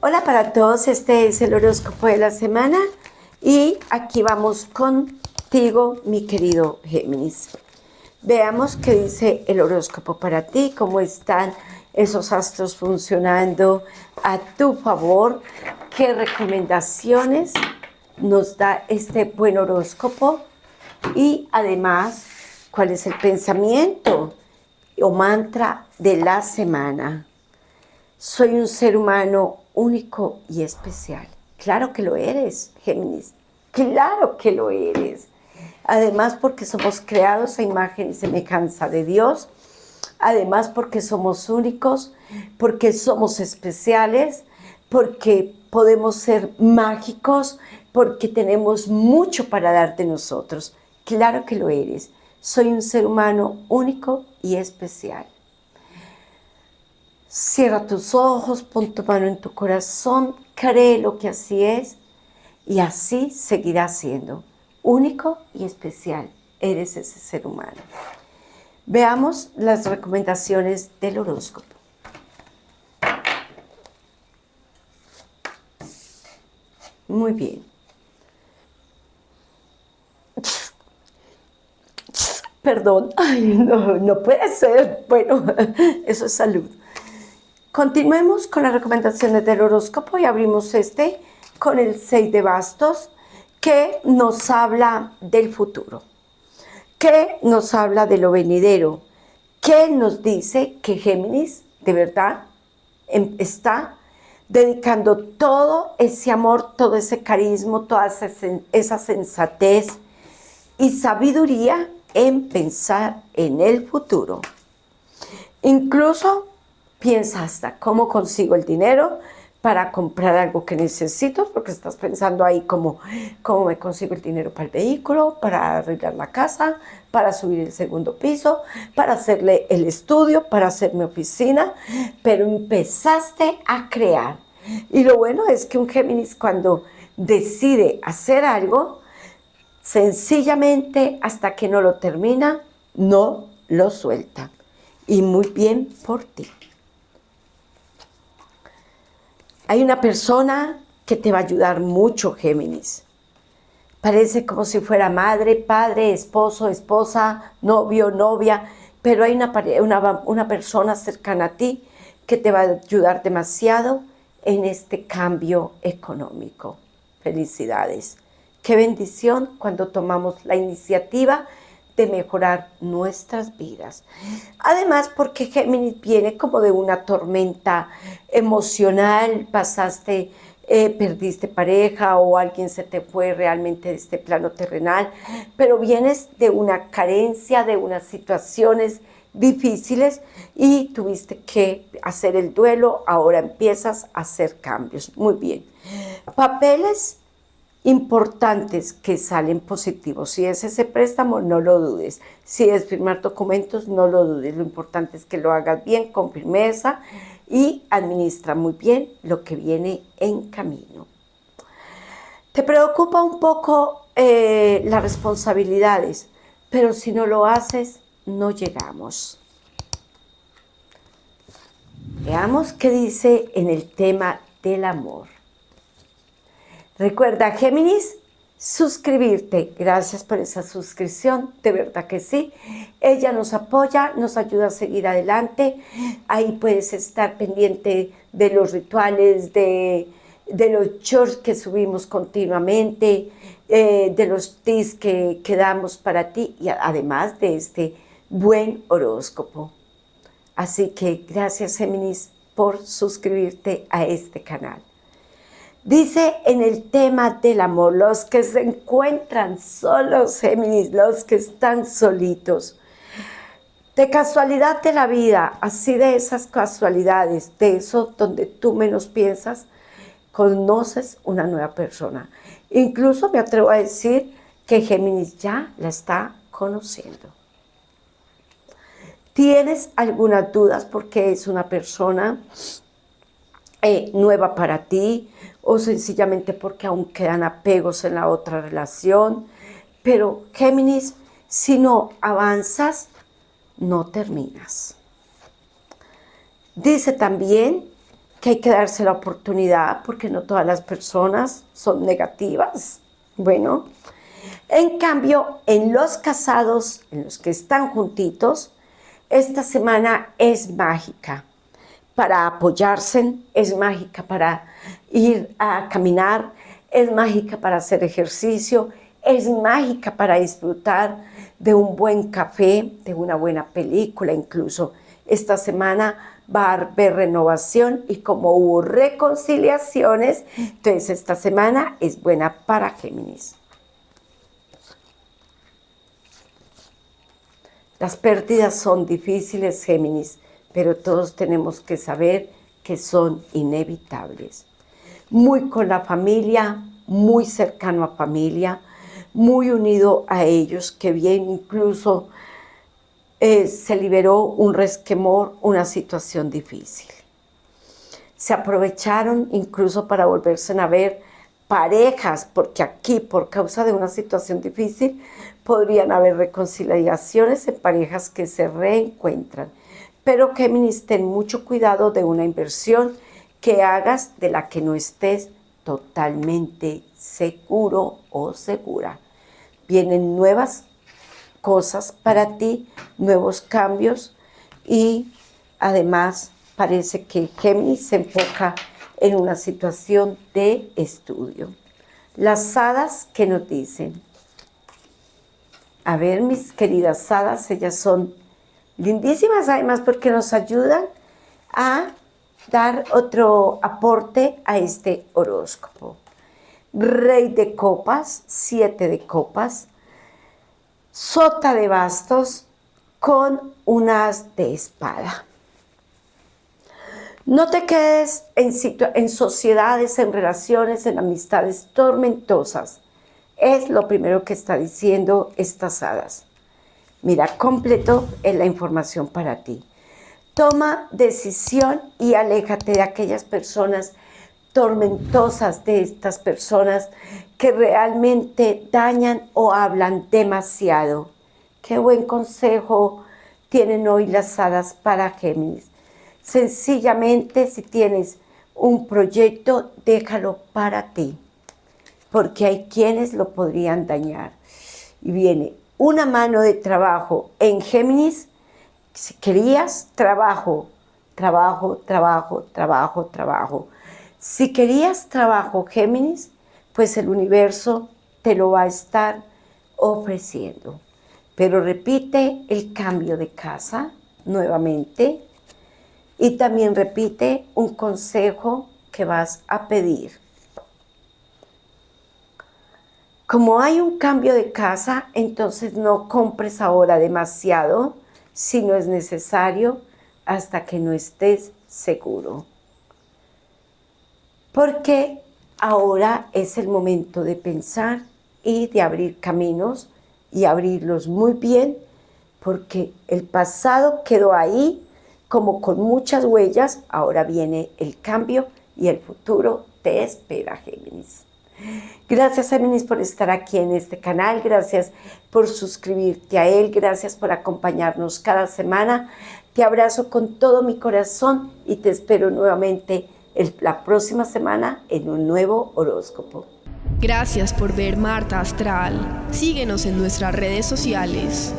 Hola para todos, este es el horóscopo de la semana y aquí vamos contigo, mi querido Géminis. Veamos qué dice el horóscopo para ti, cómo están esos astros funcionando a tu favor, qué recomendaciones nos da este buen horóscopo y además cuál es el pensamiento o mantra de la semana. Soy un ser humano único y especial. Claro que lo eres, Géminis. Claro que lo eres. Además porque somos creados a imagen y semejanza de Dios. Además porque somos únicos, porque somos especiales, porque podemos ser mágicos, porque tenemos mucho para dar de nosotros. Claro que lo eres. Soy un ser humano único y especial. Cierra tus ojos, pon tu mano en tu corazón, cree lo que así es y así seguirá siendo. Único y especial, eres ese ser humano. Veamos las recomendaciones del horóscopo. Muy bien. Perdón, ay, no puede ser. Bueno, eso es salud. Continuemos con las recomendaciones del horóscopo y abrimos con el 6 de bastos, que nos habla del futuro, que nos habla de lo venidero, que nos dice que Géminis de verdad está dedicando todo ese amor, todo ese carisma, toda esa sensatez y sabiduría en pensar en el futuro. Incluso piensa hasta cómo consigo el dinero para comprar algo que necesito, porque estás pensando ahí cómo me consigo el dinero para el vehículo, para arreglar la casa, para subir el segundo piso, para hacerle el estudio, para hacer mi oficina, pero empezaste a crear. Y lo bueno es que un Géminis cuando decide hacer algo, sencillamente hasta que no lo termina, no lo suelta. Y muy bien por ti. Hay una persona que te va a ayudar mucho, Géminis. Parece como si fuera madre, padre, esposo, esposa, novio, novia, pero hay una persona cercana a ti que te va a ayudar demasiado en este cambio económico. Felicidades. Qué bendición cuando tomamos la iniciativa de mejorar nuestras vidas. Además, porque Géminis viene como de una tormenta emocional, perdiste pareja o alguien se te fue realmente de este plano terrenal, pero vienes de una carencia, de unas situaciones difíciles y tuviste que hacer el duelo, ahora empiezas a hacer cambios. Muy bien. Papeles importantes que salen positivos. Si es ese préstamo, no lo dudes. Si es firmar documentos, no lo dudes. Lo importante es que lo hagas bien, con firmeza y administra muy bien lo que viene en camino. Te preocupa un poco las responsabilidades, pero si no lo haces, no llegamos. Veamos qué dice en el tema del amor. Recuerda, Géminis, suscribirte. Gracias por esa suscripción, de verdad que sí. Ella nos apoya, nos ayuda a seguir adelante. Ahí puedes estar pendiente de los rituales, de los shorts que subimos continuamente, de los tips que damos para ti y además de este buen horóscopo. Así que gracias, Géminis, por suscribirte a este canal. Dice en el tema del amor, los que se encuentran solos, Géminis, los que están solitos. De casualidad de la vida, así de esas casualidades, de eso donde tú menos piensas, conoces una nueva persona. Incluso me atrevo a decir que Géminis ya la está conociendo. ¿Tienes algunas dudas porque es una persona nueva para ti o sencillamente porque aún quedan apegos en la otra relación? Pero Géminis, si no avanzas, no terminas. Dice también que hay que darse la oportunidad porque no todas las personas son negativas. Bueno, en cambio, en los casados, en los que están juntitos, esta semana es mágica para apoyarse, es mágica para ir a caminar, es mágica para hacer ejercicio, es mágica para disfrutar de un buen café, de una buena película incluso. Esta semana va a haber renovación y como hubo reconciliaciones, entonces esta semana es buena para Géminis. Las pérdidas son difíciles, Géminis, pero todos tenemos que saber que son inevitables. Muy con la familia, muy cercano a familia, muy unido a ellos, que bien incluso se liberó un resquemor, una situación difícil. Se aprovecharon incluso para volverse a ver parejas, porque aquí, por causa de una situación difícil, podrían haber reconciliaciones en parejas que se reencuentran. Pero Géminis, ten mucho cuidado de una inversión que hagas de la que no estés totalmente seguro o segura. Vienen nuevas cosas para ti, nuevos cambios y además parece que Géminis se enfoca en una situación de estudio. Las hadas, ¿qué nos dicen? A ver, mis queridas hadas, ellas son lindísimas además porque nos ayudan a dar otro aporte a este horóscopo. Rey de copas, 7 de copas, sota de bastos con un as de espada. No te quedes en sociedades, en relaciones, en amistades tormentosas. Es lo primero que está diciendo estas hadas. Mira, completo es la información para ti. Toma decisión y aléjate de aquellas personas tormentosas, de estas personas que realmente dañan o hablan demasiado. Qué buen consejo tienen hoy las hadas para Géminis. Sencillamente, si tienes un proyecto, déjalo para ti, porque hay quienes lo podrían dañar. Y viene una mano de trabajo en Géminis. Si querías trabajo, trabajo, trabajo, trabajo, trabajo. Si querías trabajo, Géminis, pues el universo te lo va a estar ofreciendo. Pero repite el cambio de casa nuevamente y también repite un consejo que vas a pedir. Como hay un cambio de casa, entonces no compres ahora demasiado si no es necesario hasta que no estés seguro. Porque ahora es el momento de pensar y de abrir caminos y abrirlos muy bien, porque el pasado quedó ahí como con muchas huellas. Ahora viene el cambio y el futuro te espera, Géminis. Gracias, Géminis, por estar aquí en este canal, gracias por suscribirte a él, gracias por acompañarnos cada semana. Te abrazo con todo mi corazón y te espero nuevamente la próxima semana en un nuevo horóscopo. Gracias por ver Marta Astral. Síguenos en nuestras redes sociales.